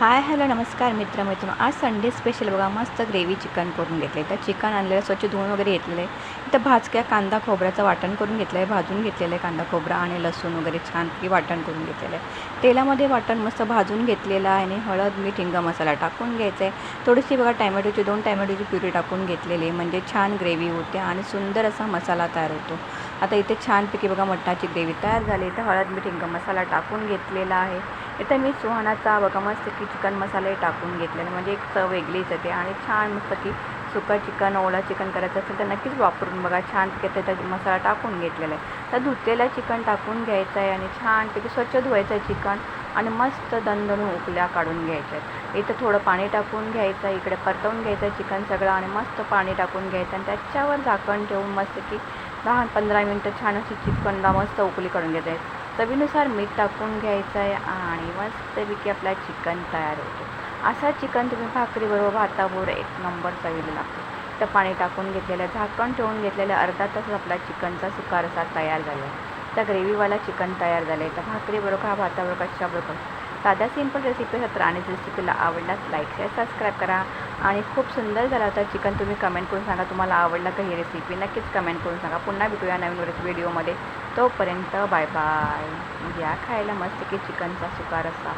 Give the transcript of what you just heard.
Hi hello नमस्कार मित्र आज संडे स्पेशल बघा मस्त ग्रेव्ही चिकन करून घेतले तर चिकन आणलेलं स्वच्छ धुवून वगैरे घेतलेलं आहे. इथं भाजक्या कांदा खोबऱ्याचं वाटण करून घेतलं आहे, भाजून घेतलेलं आहे कांदा खोबरा आणि लसूण वगैरे छानपैकी वाटण करून घेतलेलं आहे. तेलामध्ये वाटण मस्त भाजून घेतलेलं आहे आणि हळद मीठ हिंग मसाला टाकून घ्यायचा आहे. थोडीशी बघा दोन टॅमॅटोची प्युरी टाकून घेतलेली म्हणजे छान ग्रेव्ही होते आणि सुंदर असा मसाला तयार होतो. आता इथे छानपैकी बघा मटणाची ग्रेव्ही तयार झाली. इथं हळद मीठ हिंग मसाला टाकून घेतलेला आहे. इथं मी सुहानाचा बघा मस्त की चिकन मसालाही टाकून घेतलेला म्हणजे एक चव वेगळीच येते आणि छान मस्त की सुका चिकन ओला चिकन करायचं असेल तर नक्कीच वापरून बघा. छानपैकी त्याचा मसाला टाकून घेतलेला आहे. तर धुतलेलं चिकन टाकून घ्यायचं आहे आणि छानपैकी स्वच्छ धुवायचं आहे चिकन आणि मस्त दणदणून उकल्या काढून घ्यायच्या आहेत. इथं थोडं पाणी टाकून घ्यायचं, इकडे परतवून घ्यायचं चिकन सगळं आणि मस्त पाणी टाकून घ्यायचं आणि त्याच्यावर झाकण ठेवून मस्त की 10-15 मिनटं छान अशी चिकनला मस्त उकळी काढून घ्यायचं आहे. चवीनुसार मीठ टाकून घ्यायचं आहे आणि मस्तपैकी आपला चिकन तयार होतो. असा चिकन तुम्ही भाकरीबरोबर भाताबरोबर एक नंबर चवीला लागतो. तर पाणी टाकून घेतलेलं झाकण ठेवून घेतलेलं अर्धा तास आपला चिकनचा सुका रस्सा तयार झाला आहे. तर ग्रेव्हीवाला चिकन तयार झालं आहे. तर भाकरीबरोबर हा भाताबरोबर कशाबरोबर साधा सिंपल रेसिपी सत्र आणि रेसिपीला आवडल्यास लाईक शेअर सबस्क्राईब करा. आणि खूप सुंदर झाला होता चिकन. तुम्ही कमेंट करून सांगा तुम्हाला आवडला का ही रेसिपी, नक्कीच कमेंट करून सांगा. पुन्हा भेटूया नवीन व्हिडिओमध्ये. तोपर्यंत बाय बाय. या खायला मस्त की चिकनचा सुका रस्सा.